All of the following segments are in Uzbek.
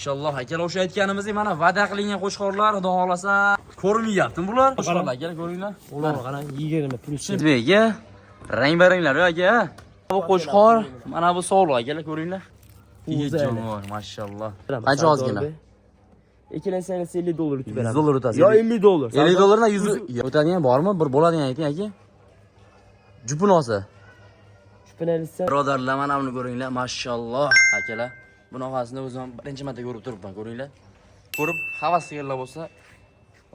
Inshaalloh akalar o'sha aytganimizdek mana va'da qilingan qo'shqorlar xudo xolasa ko'rmayapti bular. Qo'shqorlar akalar ko'ringlar. Ular qarang 20 plyus. Sizga rang-baranglar aka. Bu qo'shqor, mana bu sog'liq akalar ko'ringlar. Jonivor, mashalloh. Qancha ozgina? Ikkilansangiz $50 yutib beramiz. $100 o'tasiz. Yo $50. $50 100 o'tadigan bormi? Bir bo'ladigan ayting aka. Jupun olsa. Jupinalisa. Birodarlar mana buni ko'ringlar, mashalloh akalar. Bunaqasini o'zim birinchi marta ko'rib turibman, ko'ringlar. Ko'rib havas qilganlar bo'lsa,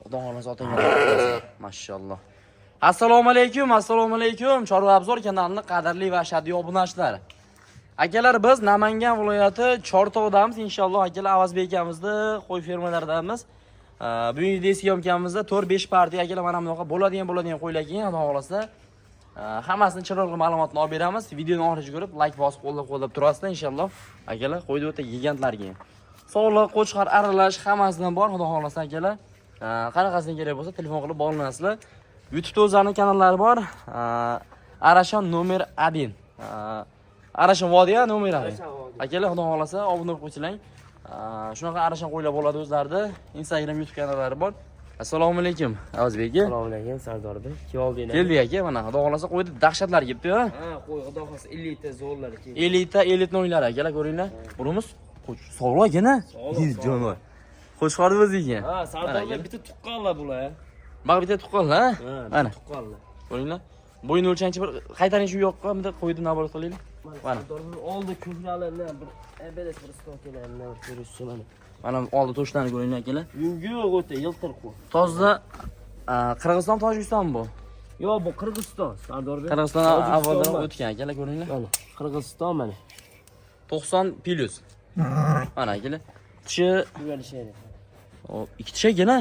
xudo xolasa otinglar. Mashalloh. Assalomu alaykum. Chorva Abzor kanalining qadrli va shaddiy obunachilar. Akalar, biz Namangan viloyati Chortog'damiz. Inshaalloh akalar Avazbek akamizni qo'y fermalaridamiz. Bugungi video syomkamizda 4-5 partiya akalar mana bunaqa bo'ladigan qo'ylar kelgan, xudo xolasa. Hammasini chiroyli ma'lumotni olib beramiz. Videoni oxirigacha ko'rib, like bosib qo'llab turasizlar inshaalloh. Akalar, qo'ydi o'ta gigantlarga. Sog'liq, qo'chqor aralash hammasidan bor, xudo xolasa akalar. Qanaqasini kerak bo'lsa telefon qilib bog'lanasizlar. YouTube'da o'zlarining kanallari bor. Arashon nomer 1. Arashon vodiya nomer 1. Akalar, xudo xolasa obuna bo'lib qo'yinglar. Shunaqa Arashon qo'ylar bo'ladi o'zlarida. Instagram, YouTube kanallari bor. Assalomu alaykum, Avazbek aka. Assalomu alaykum, Sardor aka. Keldinglar. Keldik aka, mana xudo xolasa qo'ydi dahshatlar kelibdi, ha? Qo'y, xudo xolasa elita zo'rlar keldi. Elita o'yinlari akalar, ko'ringlar. Burimiz sog'liq ekana. Jonivor. Qo'shqorni o'ziga. Sardor aka bitta tuqqanlar bular. Baq bitta tuqqanlar, ha? Mana. Tuqqanlar. Ko'ringlar. Bo'yin o'lchanchi bir qaytaring shu yoqqa, bitta qo'ydi naborat qilaylik. Mana. Oldi ko'kralarni bir ebeles bir stokalarni ko'rishsin mana. Mana oldi to'shlarni ko'ringlar akalar. Yo'q, o'ta yiltir qo'y. Toza Qirg'iziston, Tojikiston bu. Yo'q, bu Qirg'iziston. Sardor aka. Qirg'iziston avvaldan o'tgan akalar, ko'ringlar. Mana Qirg'iziston mana. 90 plyus. Mana akalar. Tishi Yuvalishadi. o ikki tish ekana.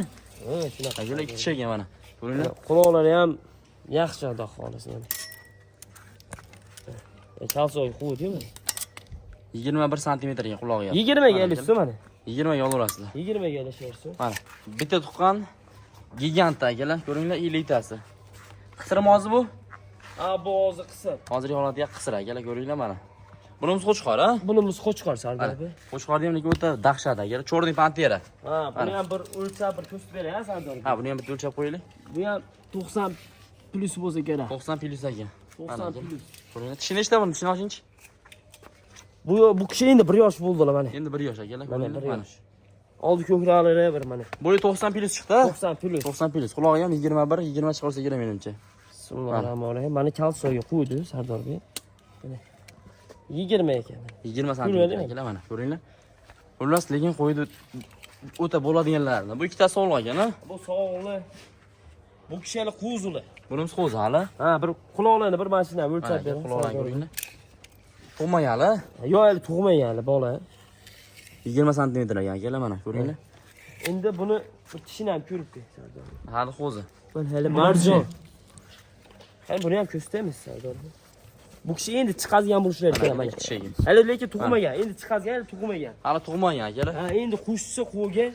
Shunaqa. Akalar ikki tish ekan mana. Ko'ringlar. Quloqlari ham yaxshi xudo xolasa mana. Chalsoy qo'ydimi? 21 santimetrga qulog'i. 20 ga ilishsin mana. 20 ga olaverasizlar. 20 ga ilisharsiz. Mana bitta tuqqan gigant akalar, ko'ringlar, elitasi. Qisirmi hozir bu? Bu hozir qisir. Hozirgi holatiga qisir akalar, ko'ringlar mana. Bunimiz qo'chqor, ha? Bunimiz qo'chqor Sardor aka. Qo'chqorni ham o'ta dahshat akalar, cho'rning pantera. Buni ham bir o'lchab bir ko'rsatib beray, ha Sardor aka. Buni ham bitta o'lchab qo'yaylik. Bu ham 90 plyus bo'lsa kerak. 90 plyus ekan. 90 plyus. Ko'ringlar, tishini nechta buni, tishini ochingchi. Bu kishi endi 1 yosh bo'ldilar mana. Endi 1 yosh akalar, Mana ko'ringlar. 1 yosh. Oldi ko'kraklari bir mana. Bo'yi 90 plyus chiqdi. 90 plyus. 90 plyus. Qulog'i ham 21, 20 chiqarsa kerak menimcha. Bismillahirrohmanirrohim. Mana kalsoyga qo'ydi Sardor aka. Mana 20 ekan. 20 santimetr akalar mana, ko'ringlar. Xullas, lekin qo'ydi o'ta bo'ladiganlarni. Bu ikkitasi sog'liq ekan, ha? Bu sog'liq. Bu kishini qo'zuli. Bunimiz qo'zi hali. Bir quloqlarni bir mashina o'lchab bering. Quloqlarni ko'ringlar. Tug'magali. Yo'q, hali tug'magan bola. 20 santimetr ekan akalar mana, ko'ringlar. Endi buni tishini ham ko'rib kel Sardor. Hali qo'zi. Mana hali marjon. Buni ham ko'rsatamiz Sardor. Bu kishi endi chiqadigan bo'lishlari kerak mana. Hali lekin tug'magan. Endi chiqadigan, hali tug'magan. Hali tug'magan akalar. Endi qo'shsa qo'yga.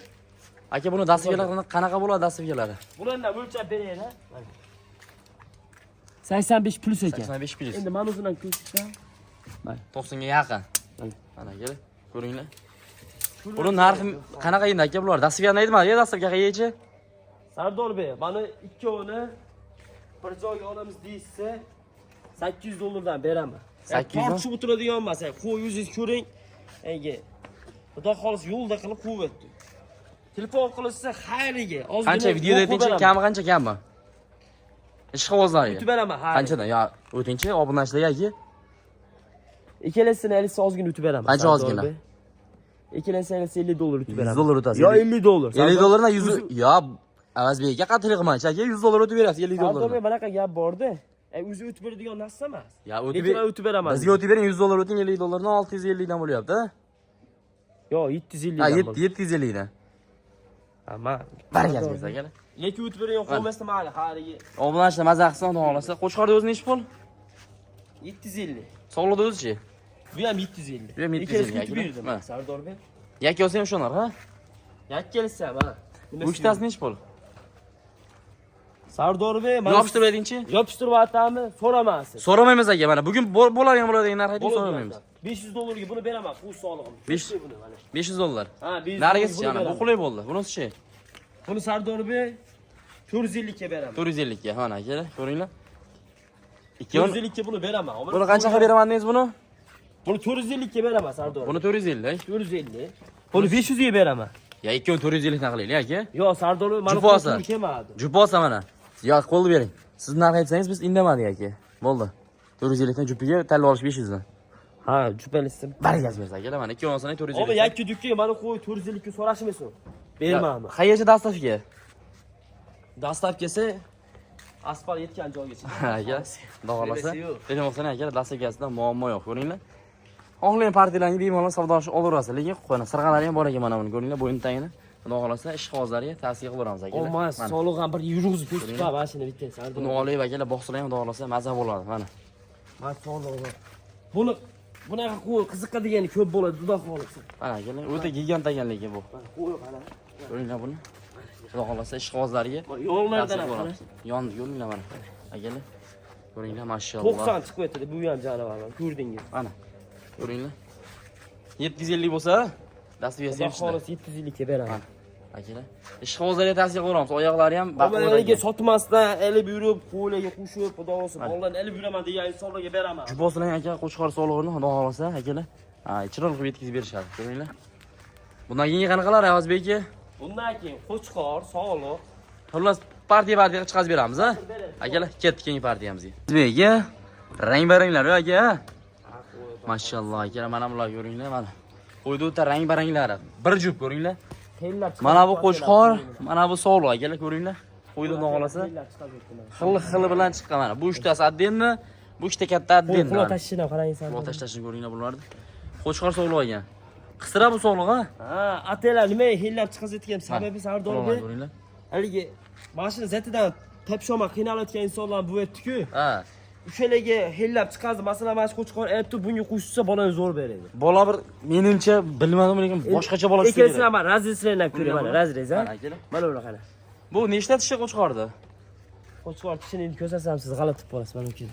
Aka, buni dasturlari qanaqa bo'ladi dasturlari? Bularni o'lchab beraylik, ha. 85 plyus ekan. 85 plyus. Endi mana o'zidan ko'rsam, mana 90 ga yaqin. Mana akalar, ko'ringlar. Buni narxi qanaqa endi aka bular? Dasturga aytmadi, dasturga qayerchi? Sardor bey, mana ikkovini bir joyga olamiz deysa, $800 dan beraman. 800 Tortishib o'tiradigan emas, qo'y o'zingiz ko'ring. Xudo xolos yo'lda qilib qo'yibdi. Telefon qilsa xayriga, ozgina. Qancha videoda aytingchi, kami qancha kammi? Ish qog'ozlari. Yutib beraman, ha. Qanchadan? Yo, o'tingchi, obunachilarga aka. Ikkalasini alisa ozgina yutib beraman. Qancha ozgina? Ikkalasini $50 yutib beraman. $100 o'tasiz. Yo, $50. $50 dan 100. Yo, Avazbekga qattiq qilmanchi aka, $100 o'tib berasiz, $50. Sardor bey, bunaqa gap bor-da. O'zi o'tib beradigan narsa emas. Ya, o'tib beraman. Bizga o'tib bering, $100 o'ting, $50 dan 650 dan bo'lyapti, ha? Yo, 750 dan. dan. 750 dan. Ama Barkasiz akalar. lekin o'tib beradigan qo'ymasdan mayli, xariga. Obunachilar maza qilsa, xudo xolasa. Qo'chqorda o'zi nechi pul? 750. Sog'liqda o'zichi? Bu ham 750. Bu ham 750 yutib berdim, Sardor bey. Yakka olsa ham shonar, ha? Yakka kelsa, ha. Bu ikkitasi nechi pul? Sardor bey, Yopishtirib aytingchi. yopishtirib atamiz, so'ramaysiz. So'ramaymiz aka, mana bugun bo'ladigan narx ayting, so'ramaymiz. 500 dollarga buni beraman. Bu sog'lig'im. 500 buni mana. 500 dollar. Ha, 500. Nargisi yana bu qulay bo'ldi. Bunisi-chi? Buni Sardor Bey 450 ga beraman. 450 ga, mana aka, ko'ringlar. 450 ga buni beraman. Buni qanchaga beraman dedingiz buni? Buni 450 ga beraman Sardor. Buni 450. 450. Buni 500 ga beraman. Ya ikkovini 450 dan qilaylik aka. Yo, Sardor mana Jup olsa. kelmadi. Jup olsa mana. Yo, qo'lni bering. Siz narx aytsangiz biz indamadik aka. Bo'ldi. 450 dan jupiga tanlab olish 500 dan. Ha, jupalistim. Bargaz bersa aka, mana ikki olsang 450. Ama yakki dukka mana qo'y 450 ga so'rashmaysan. Bermayman. Qayercha dastavka? Dastavkasi asfalt yetgan joygacha. Aka, xudo xolasa. Demoqsan aka, dastavkasida muammo yo'q, ko'ringlar. Xohlagan partiyalarni bemalol savdolash olaverasiz, lekin qo'yna sirg'alari ham bor ekan mana buni, ko'ringlar, bo'yin tagini. Xudo xolasa ishqibozlarga tavsiya qilamiz aka. Olmas, soliq ham bir yurg'izib ko'rsatib mashina bittasi. Buni olib akalar boqsalar ham xudo xolasa maza bo'ladi, mana. Men soliq. Bunaqa qo'y qiziqadigani ko'p bo'ladi, xudo xolasa. Mana akalar, o'ta gigant ekan lekin bu. Qo'y mana. Ko'ringlar buni. Xudo xolasa ishqibozlarga yo'llardan qilamiz. Yon ko'ringlar mana. Akalar. Ko'ringlar, mashalloh. 90 chiqib o'tdi, bu ham janavorlar, ko'rdingiz. Mana. Ko'ringlar. 750 bo'lsa, dastavkasi ham xudo xolasa 750 ga beraman. Akalar. Ishqibozlarga tavsiya qilamiz. Oyoqlari ham baquvvat. Sotmasdan elib yurib, qo'ylarga qo'shib, xudo xolasa, ondan elib yuraman degan insonlarga beraman. Juboslar aka qo'chqor sog'lig'ini xudo xolasa akalar. Chiroyli qilib yetkazib berishadi, ko'ringlar. Bundan keyin qanaqalar Ayozbek aka? Bundan keyin qo'chqor, sog'liq. Xullas, partiya chiqazib beramiz, ha? Akalar, ketdik keyingi partiyamizga. Ayozbek aka, rang-baranglar aka. Mashalloh aka, mana bular ko'ringlar, mana. Qo'ydi o'ta rang-baranglari. Bir jup ko'ringlar. Mana bu qo'chqor, mana bu sog'liq akalar, ko'ringlar. Qo'ydi xudo xolasa. Xil bilan chiqqan mana. Bu uchtasi addenmi? Bu ikkita katta addenmi? Quloq tashishini qarang san. Quloq tashlashini ko'ringlar bularni. Qo'chqor sog'liq ekan. Qisira bu sog'liq, ha? Ha, atelar nima hillab chiqazayotgan sababi Sardor Bey. Ko'ringlar. Haligi mashina zatidan tepshoma qiynalayotgan insonlar bu etdi-ku. Ha. O'shalarga hillab chiqazdi. Masalan, mana qo'chqor aytdi, bunga qo'shsa bolani zo'r beradi. Bola bir menimcha bilmadim, lekin boshqacha bola tushdi. Ikkisini ham razreslardan ko'ring, mana razrez, ha? Mana bular qara. Bu nechta tishi qo'chqordi? Qo'chqor tishini endi ko'rsatsam siz g'alati bo'lasiz, mana bu.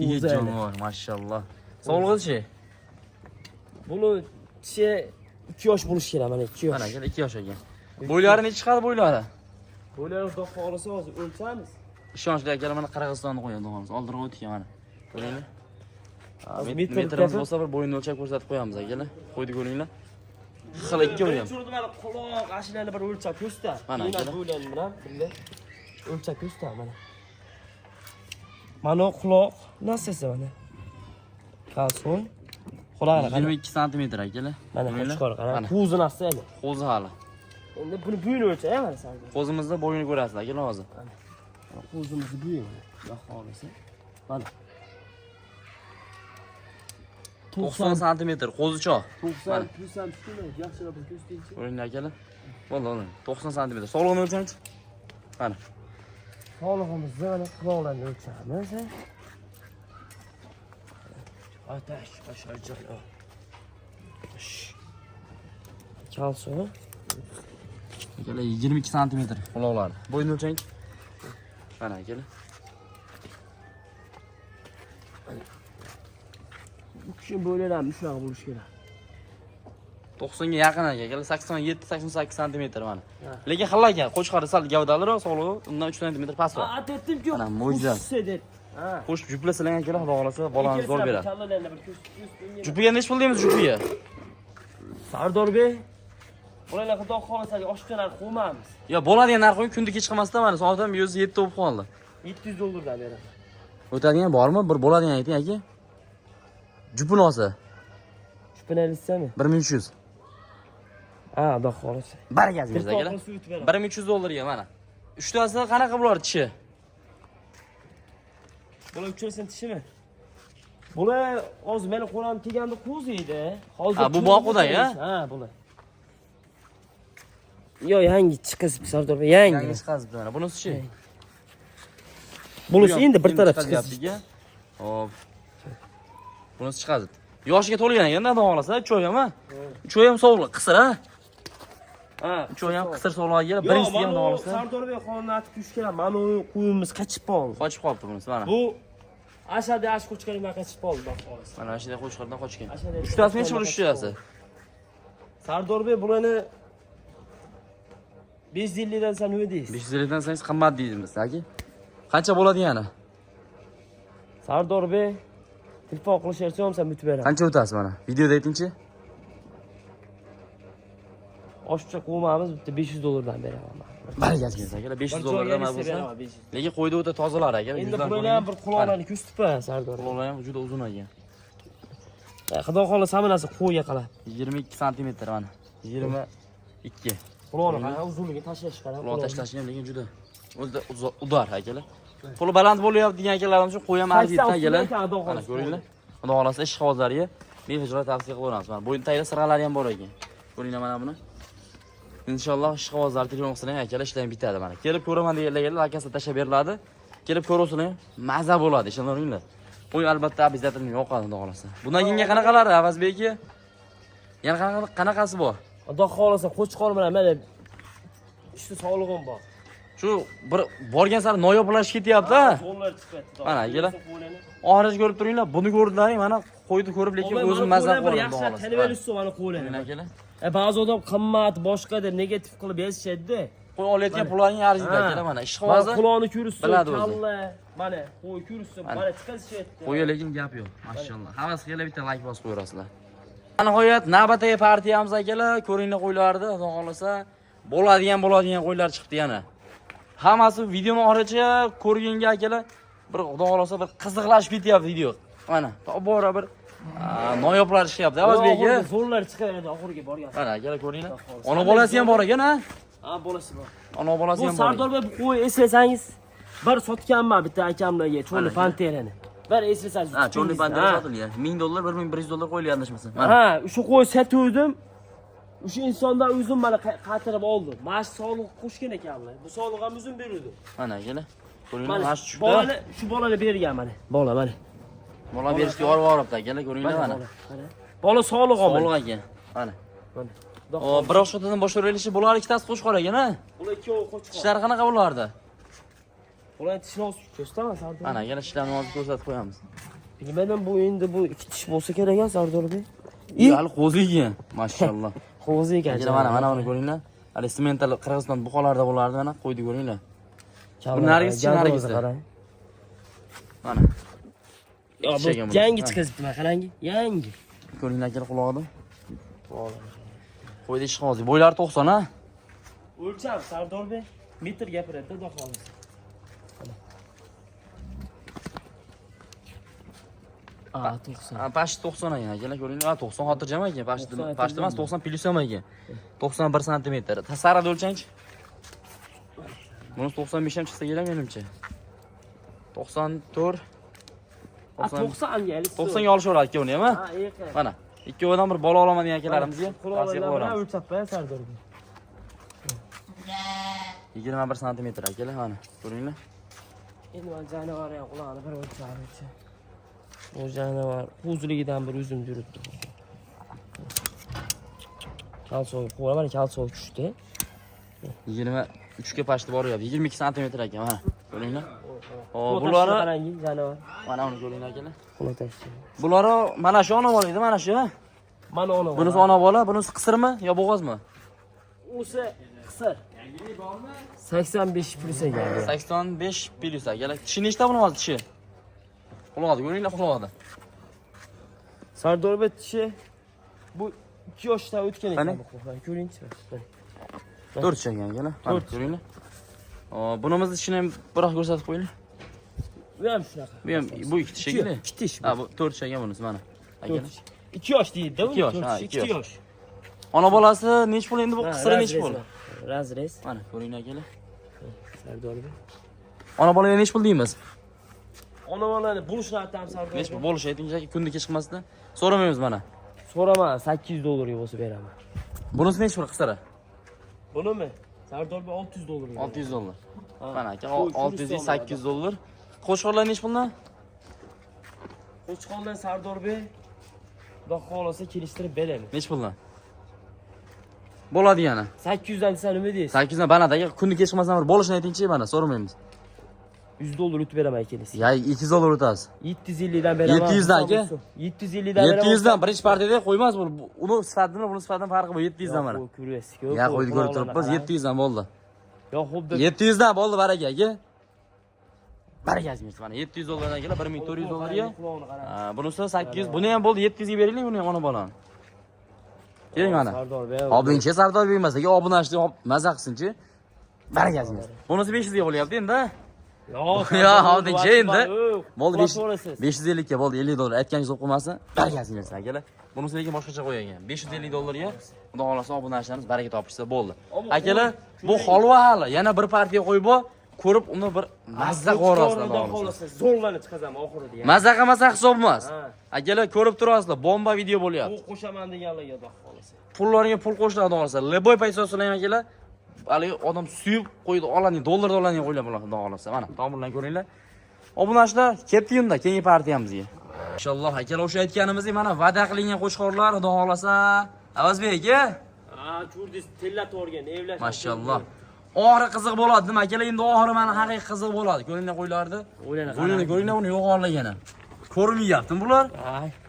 Yigit jonivor, mashalloh. Sog'lig'i-chi? Buni tishi 2 yosh bo'lishi kerak, mana 2 yosh. Mana aka 2 yosh ekan. Bo'ylari necha chiqadi bo'ylari? Bo'ylari xudo xolasa hozir o'lchamiz. Ishonchli akalar mana Qirg'izistonni qo'yadi xolos. Oldinroq o'tgan mana. Ko'ringlar. Metrimiz bo'lsa bir bo'yinni o'lchab ko'rsatib qo'yamiz akalar. Qo'ydi ko'ringlar. Xil ikki o'yam. Shurda mana quloq, ashlarni bir o'lchab ko'rsata. Mana akalar. Bo'ylarni bilan birga o'lchab ko'rsata mana. Mana quloq nasasi mana. Qalsoy. Quloqlar 22 sm akalar. Mana qo'chqor qara. Qo'zi nasi hali. Qo'zi hali. Endi buni bo'yini o'lchay, mana sen. Qo'zimizda bo'yini ko'rasiz akalar hozir. Qo'zimizni bo'yini. Xudo xolasa. Mana 90 sm qo'zichoq. 90 plus ham tushunmi? Yaxshilab bir ko'rsataychi. Ko'ringlar akalar. Bo'ldi, 90 sm. Sog'lig'ini o'lchangchi. Mana. Sog'lig'imizni mana quloqlarni o'lchamiz. Atash, qashqarchoq. Kalso. Akalar 22 sm quloqlari. Bo'yini o'lchangchi. Mana akalar. Bu kishi bo'ylar shunaqa bo'lishi kerak. 90 ga yaqin akalar, 87-88 sm mana. Lekin xilla ekan, qo'chqori sal gavdaliroq, sog'lig'i undan 3 sm pastroq. Aytdim-ku. Mana mo'jiza. Ha. Qo'shib juplasalar akalar, xudo xolasa bolani zo'r beradi. Jupiga nech pul deymiz jupiga? Sardor Bey, bularga xudo xolasa oshqcha narx qo'ymaymiz. Yo, bo'ladigan narx qo'ying, kunda kech qilmasdan mana soatam 107 bo'lib qoldi. 700 dollardan beraman. O'tadigan bormi? Bir bo'ladigan ayting aka. Jupini olsa. Jupini olsami? 1300. Ha, xudo xolasa. Bargaz bersa akalar. 1300 dollarga mana. Uchtasi qanaqa bo'lar tishi? Bular uchrasini tishimi? Bular hozir meni qo'lim kelganda qo'zi edi. Hozir Ha, bu boquday, ha? Ha, bular. Yo, yangi chiqazib Sardor Bey, yangi. Yangi chiqazib mana. Bunisi-chi? Bunisi endi bir taraf chiqazib. Hop. Bunisi chiqazib. Yoshiga to'lgan ekan-da, xudo xolasa, cho'y ham, ha? Cho'y ham sog'liq, qisir, ha? Ha, cho'y ham qisir sog'lig'iga birinchisi ham xudo xolasa. Sardor Bey xonani aytib tush kerak. Mana qo'yimiz qochib qoldi. Qochib qolibdi bunisi mana. Bu Aşağıda aş qo'chqaring maqachib oldi, xudo xolasa. Mana shu yerda qo'chqordan qochgan. Aşağıda Uchtasi necha pul ushlayapsiz? Sardorbek bularni 550 dan sen nima deysiz? 500 dan sangiz qimmat deydimiz, aka. Qancha bo'ladi yana? Sardorbek telefon qilishersa sen bitib beraman. Qancha o'tasiz mana? Videoda aytingchi. Oshcha qo'yamiz, bitta 500 dollardan beraman. Bargalgingiz aka, 500 dollardan bo'lsa. Lekin qo'yda o'ta tozalar aka. Endi bularni ham bir quloqlarni ko'rsatib Sardorbek. Quloqlar ham juda uzun aka. Xudo xolasa hammasi qo'yga qalab. 22 sm mana. 22. Quloqni qara, uzunligini tashlash qara. Quloq tashlash ham lekin juda o'zida udar akalar. Puli baland bo'lyapti degan akalarimiz uchun qo'y ham arziydi akalar. Mana ko'ringlar. Xudo xolasa ishqibozlarga bexijrat tavsiya qilaveramiz. Mana bo'yin tagida sirg'alari ham bor ekan. Ko'ringlar mana buni. Inshaalloh ishqibozlar telefon qilsang akalar ishlayim bitadi mana. Kelib ko'raman deganlarga lakasini tashab beriladi. Kelib ko'rasizlar, maza bo'ladi, ishonaveringlar. Qo'y albatta обязательно yoqadi xudo xolasa. Bundan keyingi qanaqalari Avazbek aka? Yana qanaqasi bor? Xudo xolasa qo'chqor bilan mana ishni sog'lig'im bor. Shu bir borgan sari noyoblashib ketyapti. Qo'llar chiqyapti. Mana akalar. Oxirida ko'rib turinglar. Buni ko'rdilaring, mana qo'yni ko'rib lekin o'zim mazza qilaman. Yaxshi tanib olishsa mana qo'ylarni. Akalar. Ba'zi odam qimmat, boshqa deb negativ qilib yozishadi-da. Qo'y olayotgan pullaring arziydi akalar mana. Ishqibozlar. Quloqni ko'rishsa, biladi o'zi. kalla, mana qo'y ko'rishsa, mana chiqarishyapti. Qo'yga lekin gap yo'q, mashallah. Havas qilib bitta like bosib qo'yasizlar. Nihoyat navbatdagi partiyamiz akalar, ko'ringlar qo'ylarni, xudo xolasa bo'ladigan qo'ylar chiqdi yana. Hammasi videoni oxirigacha ko'rganga akalar bir xudo xolasa bir qiziqlashib ketyapti video. Mana, tobora bir noyoblar chiqyapti. Avazbek aka. Zo'rlar chiqadi oxiriga borgan. Mana akalar ko'ringlar. Ona bolasi ham bor ekan, ha? Ha, bolasi bor. Ona bolasi ham Bu bor. Sardorbek bu qo'y eslasangiz, bir sotganman bitta akamlarga, cho'li panterani. Bir eslasangiz. Ha, cho'li pantera sotilgan. $1000, $1100 qo'yilgan adashmasam. Ha, o'sha qo'y sotuvdim. O'sha insondan o'zim mana qatirib oldim. Mash sog'liq qo'shgan ekanlar. Bu sog'liq ham o'zim berdim. Mana akalar. Ko'ringlar, mash tushdi. Bolani, shu bolani bergan mana. Bola mana. Bola berishga yorib akalar, ko'ringlar mana. Bola sog'liq oldi. Sog'liq ekan. Mana. O, bir o'xshatadan boshlayilishi bular ikkitasi qo'shqor ekan, ha? Ular ikkovi qo'chqor. Ishlari qanaqa bo'lardi? Ular tishni o'zib ko'rsataman Sardor. Mana, yana ishlarni hozir ko'rsatib qo'yamiz. Bilmadim bu endi bu ikki tish bo'lsa kerak a Sardorbek. Hali qo'zi ekan, mashallah. Qo'zi ekan. Mana buni ko'ringlar. Hali semental Qirg'iziston buqalarda bo'lardi, mana qo'ydi ko'ringlar. Bu nargis qarang. Mana. Yo, bu yangi chiqizibdi, qarangi. Yangi. Ko'ringlar akalar quloqni. Qo'ydi ish hozir. Bo'ylari 90 ha? O'lcham Sardorbek metr gapiradi, xudo xolasa. A 90. Pashti 90 ekan akalar, ko'ringlar. 90 xotirjam ekan, pashti emas, 90 plus ham ekan. 91 sm. Tasarrada o'lchangchi. Buni 95 ham chiqsa kerak menimcha. 94 90 ga 90 ga olishaveradi ikkovini ham, ha? Ha, yaqin. Mana, ikkovidan bir bola olaman degan akalarimizga tavsiya qilaveramiz. O'lchab Sardorbek. 21 sm akalar, mana. Ko'ringlar. Endi men janavar ham quloqni bir o'lchab. Bu janavar o'zligidan bir o'zim yuribdi. Kalsoy qo'yar, mana kalsoy tushdi. 23 ga pashti boryapti. 22 sm ekan, mana. Ko'ringlar. Hop, bulari qarangi janavar. mana uni ko'ringlar akalar. Quloq tashdi. Bulari mana shu ona bola edi, mana shu. Mana ona. Bunisi ona bola, bunisi qisirmi yo bo'g'ozmi? O'si qisir. 85 plus ekan. 85 plus akalar. Tishi nechta buni hozir tishi? Quloqni ko'ringlar, quloqni. Sardorbek tishi bu 2 yoshdan o'tgan ekan bu qo'y. Ko'ringchi. 4 ekan akalar. Mana ko'ringlar. Bunimizni tishini ham biroq ko'rsatib qo'yinglar. Bu ham shunaqa. Bu ikki tish ekan. 2 tish. Ha, bu 4 ekan bunisi mana. Akalar. 2 yosh deydi-da bu. 2 yosh, ha, 2 yosh. Ona bolasi nech pul endi bu qisiri nech pul? Razrez. Mana ko'ringlar akalar. Sardorbek. Ona bolaga nech pul deymiz? Ona bolani bo'lishini aytamiz Sardorbek. Nech pul bo'lish aytingchi, kunda chiqmasdan so'ramaymiz mana. So'rama, 800 dollarga bo'lsa beraman. Bunisi nech pul qisiri? Bunimi? Sardorbek 600 dollar. 600 dollar. Mana aka 600 800 dollar. Qo'shqorlar nech pulni? Qo'chqorlar Sardorbek xudo xolasa kelishtirib beramiz. Nech pulni? Bo'ladi yana. 800 dan desa nima deysiz? 800 dan banadaga kunda chiqmasdan bir bo'lishini aytingchi, mana so'ramaymiz. $100 ütü beraman kelisi. Ya 200 dolar o'tasiz. 750'dan beraman. 700'dan aka? 750'dan beraman. 700'dan birinchi partiyada qo'ymas bu. Uni sifatidan buni sifatidan farqi bor 700'dan mana. Ko'ryapsiz. Ya qo'yib ko'rib turibmiz 700'dan bo'ldi. Yo xo'p deb 700'dan bo'ldi baraka aka. Barakasi bersin mana 700 dollardan kelib 1400 dollarga. Bunisi 800, buni ham bo'ldi 700 ga beriling buni ham ona bolani. Keling mana. Sardor Bey. Obunchi Sardor Bey emas aka, obunachlik maza qilsinchi. Barakasi bersin. Bunisi 500 ga bo'lyapti endi. Ya, obunchi endi. Bo'ldi 550 ga bo'ldi 50 dollar. Aytganingiz o'qib qo'ymasin. Barakasi bersin akalar. Bunisi lekin boshqacha qo'ygan. 550 dollarga xudo xolasa obunachlarimiz baraka topishsa bo'ldi. Akalar, bu holva hali yana bir partiya qo'yib bor. Ko'rib uni bir mazza qo'rasizlar xohlasa. Zo'rlanib chiqazaman oxirida ya. Mazza qilmasa hisob emas. Akalar ko'rib turasizlar, bomba video bo'lyapti. Bu qo'shaman deganlarga xudo xolasa. Pullaringga pul qo'shiladi xudo xolasa. Leboy payso so'lang akalar. Hali odam suyib qo'ydi, olaning dollarlarni qo'ylab bo'ladi xudo xolasa. Mana tomirlarni ko'ringlar. Obunachilar ketdi unda keyingi partiyamizga. Inshaalloh akalar o'sha aytganimizdek mana va'da qilingan qo'shqorlar xudo xolasa. Avazbek aka. Churdis tellatib o'rgan, evlash. Mashalloh. Oxiri qiziq bo'ladi, nima akalar, endi oxiri mana haqiqiy qiziq bo'ladi. Ko'ringlar qo'ylardi. Ko'ringlar uni yo'g'onlagani. Ko'rmayaptimi bular?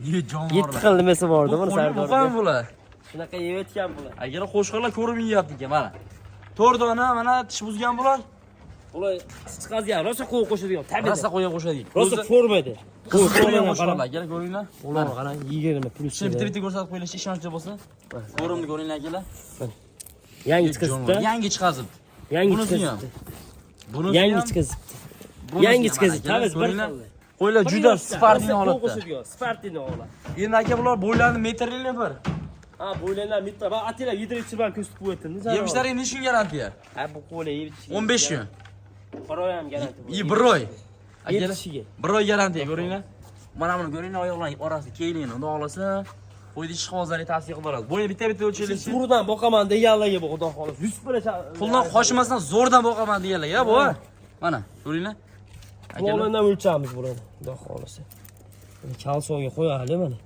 Ye jonivor. 7 xil nimasi bor-da buni Sardor. Qo'ygan bular. Shunaqa yevetgan bular. Agar qo'shqorlar ko'rmayapti ekan mana. 4 dona mana tish buzgan bular. Ular chiqazgan, rosa qo'y qo'shadigan. Tabiiy. Rosa qo'ya qo'shadigan. Rosa formada. Qiziq ko'rgan qo'shqorlar. Agar ko'ringlar. Ular qarang 20 plyus. Shuni bitta ko'rsatib qo'yilishi ishonchli bo'lsa. Ko'rimni ko'ringlar akalar. Yangi chiqazibdi. Yangi chiqazibdi. Yangi chiqazibdi. Bunisi yangi chiqazibdi. Yangi chiqazibdi. Tabiiy bir xil. Qo'ylar juda sportni holatda. Sportni holat. Endi aka bular bo'ylarini metrli bir. Bo'ylanlar metr. Bak atilar yedirib chiqib ko'rsatib qo'ydim. Yemishlari nechta kun garantiya? Bu qo'li 15 kun. Bir oy ham garantiya. Bir oy. Yetishiga. Bir oy garantiya ko'ringlar. Mana buni ko'ringlar, oyoqlarning orasida keylingni xudo xolasa. Qo'ydi ish qog'ozlari tavsiya qilib buni bitta o'lchaylik. Zo'rdan boqaman deganlarga bu xudo xolasa. 100 puldan qochmasdan zo'rdan boqaman deganlar ya bu. Mana ko'ringlar. Qo'ldan o'lchamiz bularni xudo xolasa. Kalsoga qo'yaylik mana.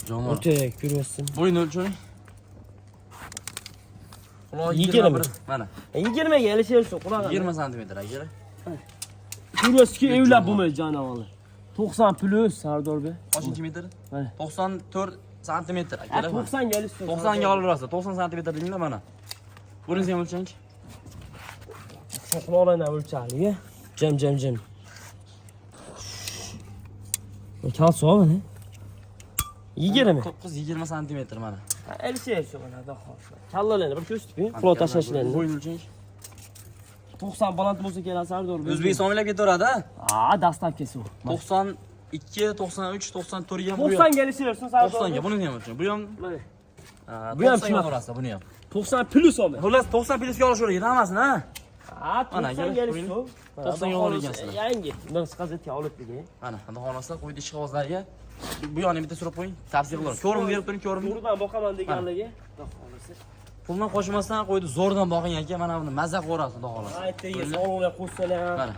Jonivor. O'ta ko'rasizmi? Bo'yni o'lchaylik. Quloq 20. Mana. 20 ga elishersin quloq. 20 sm akalar. Ko'rasizki evlab bo'lmaydi janovorlar. 90 plyus Sardor Bey. Qancha metr? Mana. 94 sm akalar. 90 ga elishersin. 90 ga olarasiz. 90 sm deginglar mana. Buningizni ham o'lchang. Shu quloqlardan o'lchaylik. Jim. Kalso mana. 20. 20 sm mana. Elishersin mana xudo xolasa. Kallalarni bir ko'rsatib, quloq tashlashlarni. Bo'yni o'lchang. 90 baland bo'lsa kerak Sardor Bey. O'zbekiston o'ylab ketaveradi. Dastlabkisi bu. 92, 93, 94 ga ham 90 ga elishersin Sardor. 90 ga buni ham o'lchang. Bu ham Bu ham shunaqa orasida buni ham. 90 plyus oldi. Xullas 90 plyusga olishaveradi, hammasi, ha? 90 ga elishersin. 90 ga olgansizlar. Yangi. Bundan qazatga olib bering. Mana, endi xolasa qo'ydi ish qog'ozlariga. Bu yoqni bitta surib qo'ying. Tavsiya qilaman. Ko'rim berib turing, ko'rim. Zo'rdan boqaman deganlarga. Xudo xolasa. Puldan qo'shmasdan qo'ydi, zo'rdan boqing aka, mana buni mazza qo'rasiz, xudo xolasa. Aytdingiz, sog'lomlik qo'shsalar. Mana.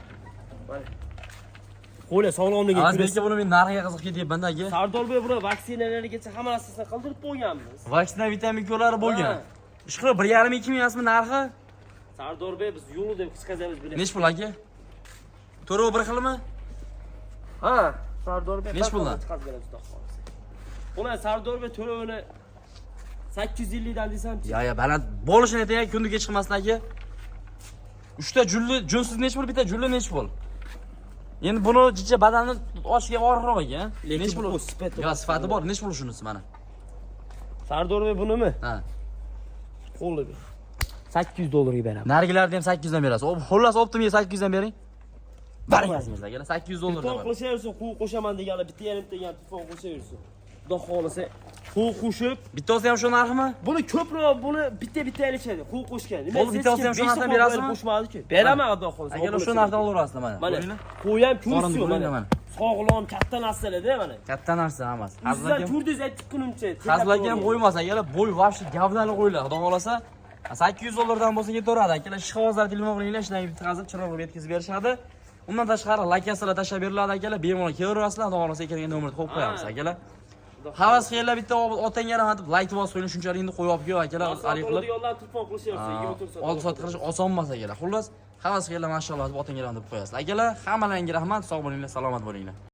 Qo'ylar sog'lomligi Azizga buni men narxiga qiziq ketyapman aka. Sardor Bey buni vaksinalargacha hamma narsasini qildirib qo'yganmiz. Vaksina vitamin ko'lari bo'lgan. Ishqilib 1,5-2 ming emasmi narxi? Sardor Bey biz yo'l deb chiqazamiz bilan. Nech pul aka? To'rov bir xilmi? Sardor Bey nech puldan? Buni Sardor Bey to'rovini 850 dan desam-chi. Ya, baland bo'lishini aytaylik, kunduga chiqmasdan aka. 3 ta julli, junsiz nech pul, bitta julli nech pul? Endi buni jicha badanni ochga og'irroq ekan. Nech pul? Yo, sifati bor, nech pul shunisi mana? Sardor Bey bunimi? Qo'liga. $800 beraman. Nargilarni ham 800 dan berasiz. Xullas optimiga 800 dan bering. Barakasinglar akalar, $800 da. Qo'shaversin, quv qo'shaman deganlar bitta yarimta ham telefon qo'shaversin. Xudo xolasa, quv qo'shib, bittasi ham shu narxmi? Buni ko'proq buni bitta ilishadi, quv qo'shgan. Nima bittasi ham shu narxdan berasizmi? Qo'shmadi-ku. Beraman xudo xolasa. Agar shu narxdan olaverasizlar mana. Mana quv ham ko'rsin mana. Sog'lom, katta narsalar-da mana. Katta narsa emas. Hazilga ko'rdingiz aytganimcha. Hazilga ham qo'ymas akalar, bo'y vobshe gavdali qo'ylar. Xudo xolasa $800 dan bo'lsa ketaveradi akalar. Ish qog'ozlari telefon qilinglar, ishlarni bitkazib, chiroqli yetkazib berishadi. Undan tashqari lokatsiyalar tashlab beriladi akalar. Bemalol kelaverasizlar. Xudo xolasa kelgan nomerni qo'yib qo'yamiz akalar. Havas qilinglar, bitta otangga rahmat deb like bosib qo'ying, shunchalik endi qo'yib olib akalar, hali qilib. Yo'ldan telefon qilishyapsiz, 24 soat. 6 soat qilish oson emas akalar. Xullas, Havas qilinglar, mashalloh deb otinglarni deb qo'yasiz. Akalar, hammalaringizga rahmat, sog' bo'linglar, salomat bo'linglar.